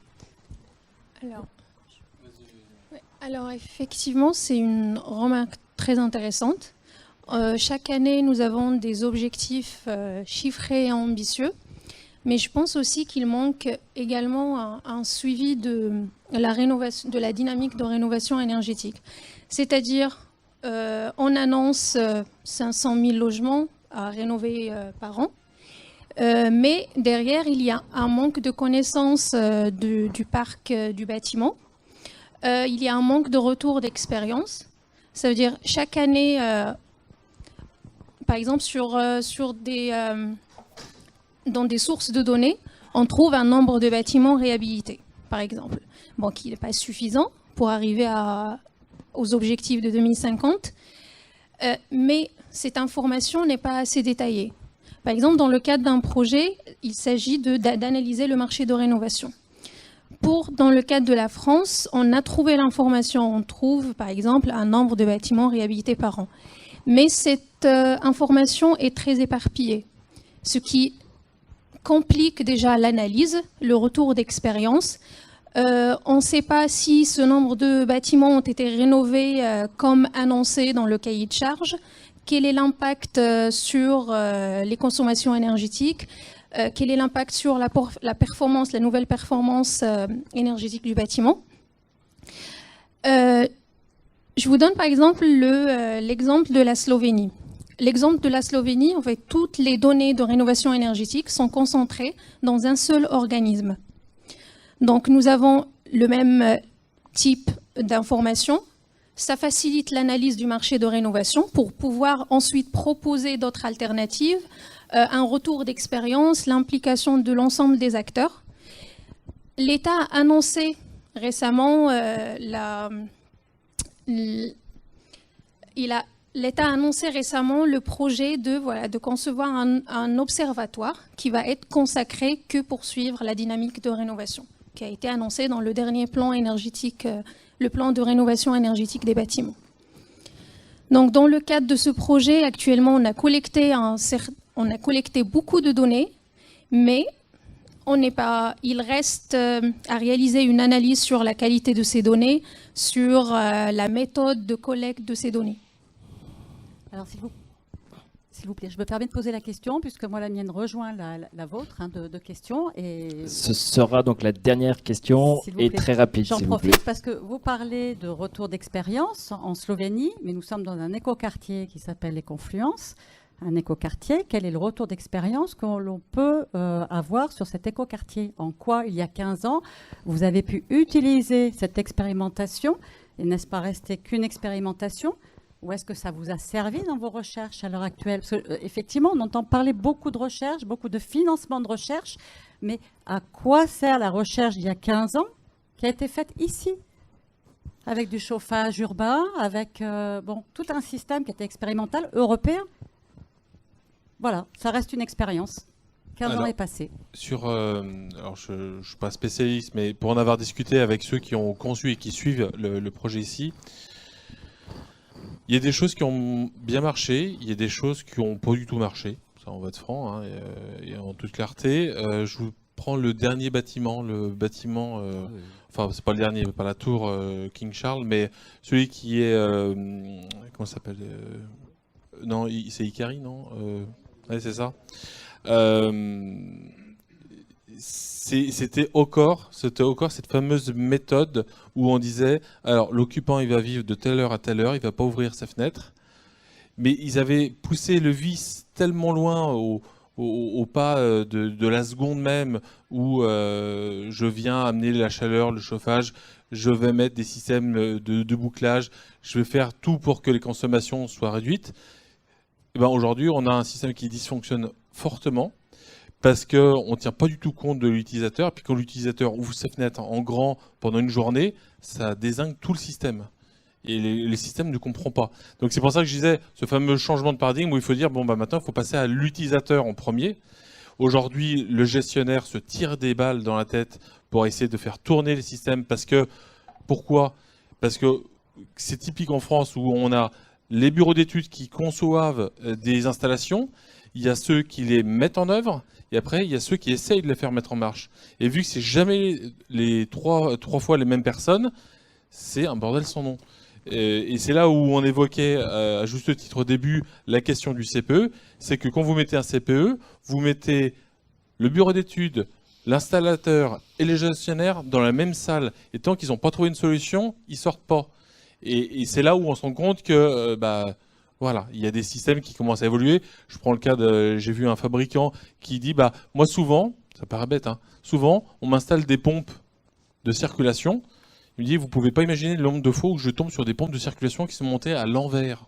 Alors effectivement, c'est une remarque très intéressante. Chaque année, nous avons des objectifs chiffrés et ambitieux, mais je pense aussi qu'il manque également un suivi de la dynamique de rénovation énergétique. C'est-à-dire, on annonce 500 000 logements à rénover par an, mais derrière, il y a un manque de connaissance du parc du bâtiment. Il y a un manque de retour d'expérience. Ça veut dire chaque année, par exemple dans des sources de données, on trouve un nombre de bâtiments réhabilités, par exemple. Bon, qui n'est pas suffisant pour arriver aux objectifs de 2050, mais cette information n'est pas assez détaillée. Par exemple, dans le cadre d'un projet, il s'agit d'analyser le marché de rénovation. Dans le cadre de la France, on a trouvé l'information. On trouve, par exemple, un nombre de bâtiments réhabilités par an. Mais cette information est très éparpillée, ce qui complique déjà l'analyse, le retour d'expérience. On ne sait pas si ce nombre de bâtiments ont été rénovés comme annoncé dans le cahier de charges, quel est l'impact sur les consommations énergétiques, quel est l'impact sur la performance, la nouvelle performance énergétique du bâtiment. Je vous donne par exemple l'exemple de la Slovénie. L'exemple de la Slovénie, en fait, toutes les données de rénovation énergétique sont concentrées dans un seul organisme. Donc nous avons le même type d'information. Ça facilite l'analyse du marché de rénovation pour pouvoir ensuite proposer d'autres alternatives, un retour d'expérience, l'implication de l'ensemble des acteurs. L'État a annoncé récemment l'État a annoncé récemment le projet de concevoir un observatoire qui va être consacré que pour suivre la dynamique de rénovation, qui a été annoncé dans le dernier plan énergétique, le plan de rénovation énergétique des bâtiments. Donc, dans le cadre de ce projet, actuellement, on a collecté beaucoup de données, mais il reste à réaliser une analyse sur la qualité de ces données, sur la méthode de collecte de ces données. Alors, s'il vous plaît, je me permets de poser la question, puisque moi, la mienne rejoint la vôtre de questions. Et ce sera donc la dernière question et très rapide. J'en profite parce que vous parlez de retour d'expérience en Slovénie, mais nous sommes dans un écoquartier qui s'appelle les Confluences. Un écoquartier, quel est le retour d'expérience que l'on peut avoir sur cet écoquartier? En quoi, il y a 15 ans, vous avez pu utiliser cette expérimentation, et n'est-ce pas resté qu'une expérimentation? Ou est-ce que ça vous a servi dans vos recherches à l'heure actuelle? Parce qu'effectivement, on entend parler beaucoup de recherche, beaucoup de financement de recherche, mais à quoi sert la recherche d'il y a 15 ans qui a été faite ici? Avec du chauffage urbain, avec tout un système qui était expérimental, européen. Voilà, ça reste une expérience. 15 ans est passé. Alors je ne suis pas spécialiste, mais pour en avoir discuté avec ceux qui ont conçu et qui suivent le projet ici, il y a des choses qui ont bien marché, il y a des choses qui n'ont pas du tout marché. Ça, on va être franc, et en toute clarté. Je vous prends le dernier bâtiment, enfin, c'est pas le dernier, pas la tour King Charles, mais celui qui est. Comment ça s'appelle Non, c'est Ikari, non ouais, c'est ça. C'était au corps cette fameuse méthode où on disait alors l'occupant il va vivre de telle heure à telle heure, il va pas ouvrir sa fenêtre Mais ils avaient poussé le vice tellement loin au pas de la seconde même où je viens amener la chaleur, le chauffage, je vais mettre des systèmes de bouclage, je vais faire tout pour que les consommations soient réduites. Et ben aujourd'hui, on a un système qui dysfonctionne fortement parce qu'on ne tient pas du tout compte de l'utilisateur. Puis quand l'utilisateur ouvre sa fenêtre en grand pendant une journée, ça dézingue tout le système. Et les systèmes ne comprennent pas. Donc c'est pour ça que je disais, ce fameux changement de paradigme où il faut dire, bon bah maintenant il faut passer à l'utilisateur en premier. Aujourd'hui, le gestionnaire se tire des balles dans la tête pour essayer de faire tourner les systèmes. Pourquoi ? Parce que c'est typique en France où on a les bureaux d'études qui conçoivent des installations, il y a ceux qui les mettent en œuvre, et après il y a ceux qui essayent de les faire mettre en marche. Et vu que c'est jamais les trois fois les mêmes personnes, c'est un bordel sans nom. Et c'est là où on évoquait à juste titre au début la question du CPE, c'est que quand vous mettez un CPE, vous mettez le bureau d'études, l'installateur et les gestionnaires dans la même salle. Et tant qu'ils n'ont pas trouvé une solution, ils sortent pas. Et c'est là où on se rend compte que voilà, il y a des systèmes qui commencent à évoluer. Je prends le cas j'ai vu un fabricant qui dit moi souvent, ça paraît bête, hein, souvent on m'installe des pompes de circulation. Il me dit, vous pouvez pas imaginer le nombre de fois où je tombe sur des pompes de circulation qui sont montées à l'envers.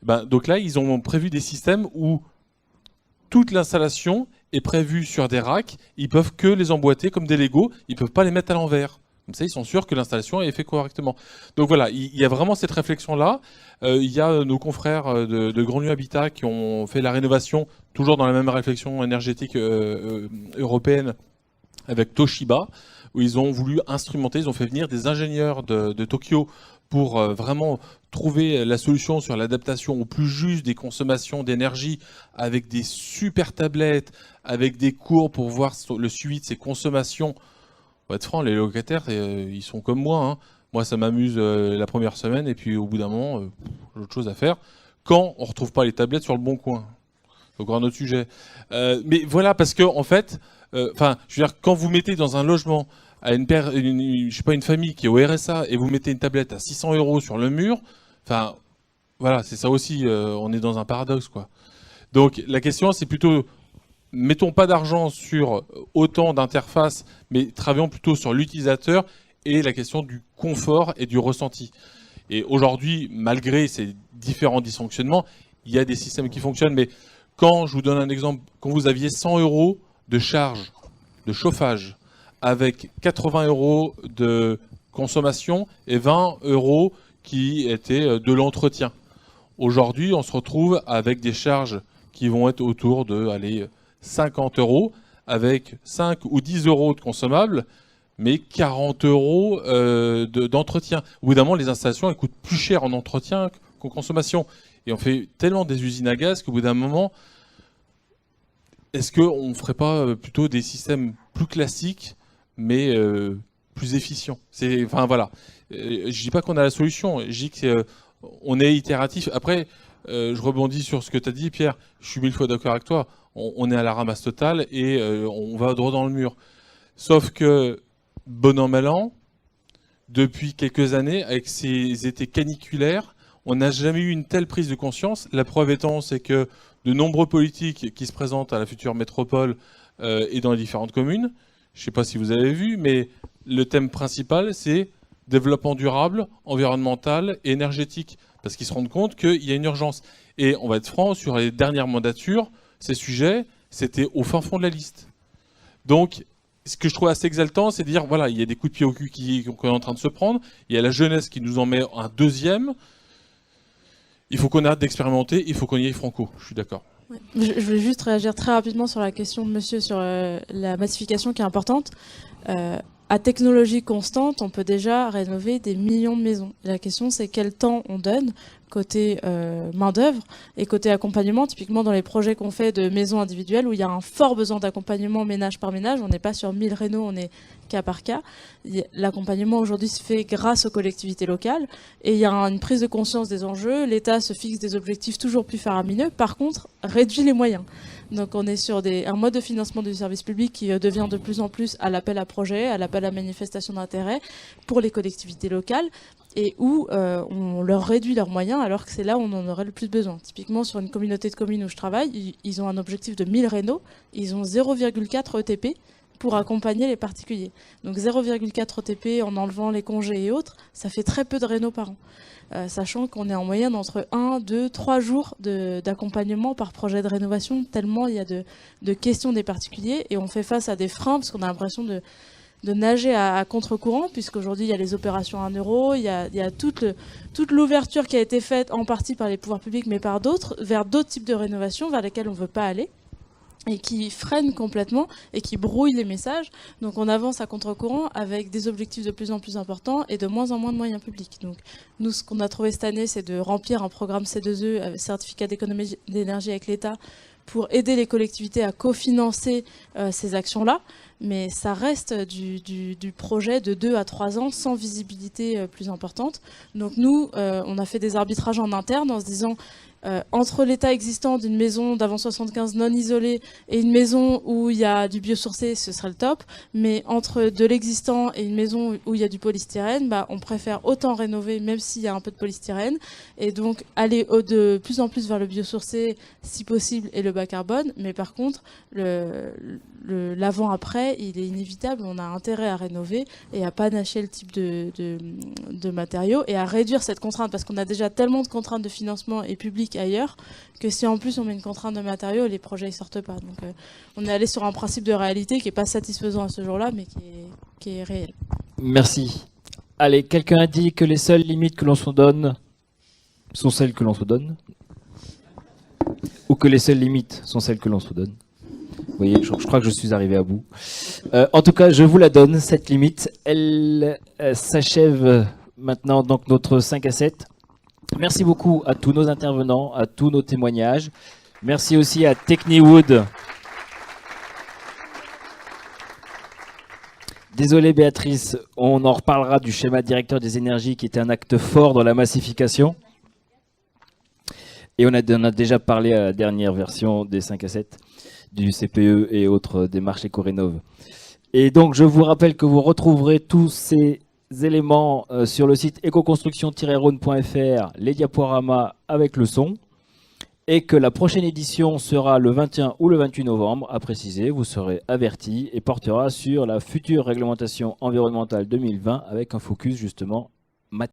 Donc là, ils ont prévu des systèmes où toute l'installation est prévue sur des racks. Ils peuvent que les emboîter comme des Lego. Ils peuvent pas les mettre à l'envers. Comme ça, ils sont sûrs que l'installation est faite correctement. Donc voilà, il y a vraiment cette réflexion-là. Il y a nos confrères de Grand Lieu Habitat qui ont fait la rénovation, toujours dans la même réflexion énergétique européenne, avec Toshiba, où ils ont voulu instrumenter, ils ont fait venir des ingénieurs de Tokyo pour vraiment trouver la solution sur l'adaptation au plus juste des consommations d'énergie, avec des super tablettes, avec des cours pour voir le suivi de ces consommations. Pour être franc, les locataires, ils sont comme moi. Hein. Moi, ça m'amuse la première semaine, et puis au bout d'un moment, j'ai autre chose à faire. Quand on ne retrouve pas les tablettes sur le bon coin. C'est encore un autre sujet. Mais voilà, parce que en fait, je veux dire, quand vous mettez dans un logement à une famille qui est au RSA et vous mettez une tablette à 600 € sur le mur, voilà, c'est ça aussi, on est dans un paradoxe, quoi. Donc la question, c'est plutôt, mettons pas d'argent sur autant d'interfaces, mais travaillons plutôt sur l'utilisateur et la question du confort et du ressenti. Et aujourd'hui, malgré ces différents dysfonctionnements, il y a des systèmes qui fonctionnent, mais quand, je vous donne un exemple, quand vous aviez 100 € de charge de chauffage avec 80 € de consommation et 20 € qui étaient de l'entretien. Aujourd'hui, on se retrouve avec des charges qui vont être autour de 50 € avec 5 ou 10 € de consommables, mais 40 € d'entretien. Au bout d'un moment, les installations elles coûtent plus cher en entretien qu'en consommation. Et on fait tellement des usines à gaz qu'au bout d'un moment, est-ce qu'on ne ferait pas plutôt des systèmes plus classiques, mais plus efficients? Voilà. Je ne dis pas qu'on a la solution, je dis qu'on est itératif. Après, je rebondis sur ce que tu as dit, Pierre, je suis 1000 fois d'accord avec toi. On est à la ramasse totale et on va droit dans le mur. Sauf que, bon an, mal an, depuis quelques années, avec ces étés caniculaires, on n'a jamais eu une telle prise de conscience. La preuve étant, c'est que de nombreux politiques qui se présentent à la future métropole et dans les différentes communes, je ne sais pas si vous avez vu, mais le thème principal, c'est développement durable, environnemental et énergétique. Parce qu'ils se rendent compte qu'il y a une urgence. Et on va être franc, sur les dernières mandatures, ces sujets, c'était au fin fond de la liste. Donc, ce que je trouve assez exaltant, c'est de dire, voilà, il y a des coups de pied au cul qu'on est en train de se prendre, il y a la jeunesse qui nous en met un deuxième. Il faut qu'on arrête d'expérimenter, il faut qu'on y aille franco. Je suis d'accord. Ouais. Je voulais juste réagir très rapidement sur la question de monsieur sur la massification qui est importante. À technologie constante, on peut déjà rénover des millions de maisons. Et la question, c'est quel temps on donne côté main-d'œuvre et côté accompagnement. Typiquement, dans les projets qu'on fait de maisons individuelles, où il y a un fort besoin d'accompagnement ménage par ménage, on n'est pas sur 1000 rénaux, on est cas par cas. L'accompagnement aujourd'hui se fait grâce aux collectivités locales et il y a une prise de conscience des enjeux. L'État se fixe des objectifs toujours plus faramineux, par contre, réduit les moyens. Donc on est sur un mode de financement du service public qui devient de plus en plus à l'appel à projet, à l'appel à manifestation d'intérêt pour les collectivités locales et où on leur réduit leurs moyens moyens alors que c'est là où on en aurait le plus besoin. Typiquement, sur une communauté de communes où je travaille, ils ont un objectif de 1000 rénaux, ils ont 0,4 ETP pour accompagner les particuliers. Donc 0,4 ETP en enlevant les congés et autres, ça fait très peu de rénaux par an. Sachant qu'on est en moyenne entre 1, 2, 3 jours d'accompagnement par projet de rénovation, tellement il y a de questions des particuliers, et on fait face à des freins parce qu'on a l'impression de nager à contre-courant, puisqu'aujourd'hui il y a les opérations à 1 euro, il y a toute l'ouverture qui a été faite en partie par les pouvoirs publics, mais par d'autres, vers d'autres types de rénovations vers lesquelles on ne veut pas aller, et qui freinent complètement et qui brouillent les messages. Donc on avance à contre-courant avec des objectifs de plus en plus importants et de moins en moins de moyens publics. Donc nous, ce qu'on a trouvé cette année, c'est de remplir un programme C2E, avec certificat d'économie d'énergie avec l'État, pour aider les collectivités à cofinancer ces actions-là. Mais ça reste du projet de 2 à 3 ans sans visibilité plus importante. Donc nous, on a fait des arbitrages en interne en se disant entre l'état existant d'une maison d'avant 75 non isolée et une maison où il y a du biosourcé, ce serait le top. Mais entre de l'existant et une maison où il y a du polystyrène, on préfère autant rénover même s'il y a un peu de polystyrène. Et donc aller de plus en plus vers le biosourcé si possible et le bas carbone. Mais par contre, l'avant-après, il est inévitable. On a intérêt à rénover et à panacher le type de matériaux et à réduire cette contrainte parce qu'on a déjà tellement de contraintes de financement et public ailleurs que si en plus on met une contrainte de matériaux, les projets ne sortent pas. Donc on est allé sur un principe de réalité qui n'est pas satisfaisant à ce jour-là, mais qui est réel. Merci. Allez, quelqu'un a dit que les seules limites que l'on se donne sont celles que l'on se donne, ou que les seules limites sont celles que l'on se donne. Vous voyez, je crois que je suis arrivé à bout. En tout cas, je vous la donne, cette limite. Elle s'achève maintenant, donc notre 5 à 7. Merci beaucoup à tous nos intervenants, à tous nos témoignages. Merci aussi à Techniwood. Désolé Béatrice, on en reparlera du schéma directeur des énergies qui était un acte fort dans la massification. Et on a déjà parlé à la dernière version des 5 à 7, du CPE et autres démarches éco-rénov'. Et donc je vous rappelle que vous retrouverez tous ces éléments sur le site ecoconstruction-rhône.fr, les diaporamas avec le son, et que la prochaine édition sera le 21 ou le 28 novembre, à préciser, vous serez avertis, et portera sur la future réglementation environnementale 2020 avec un focus justement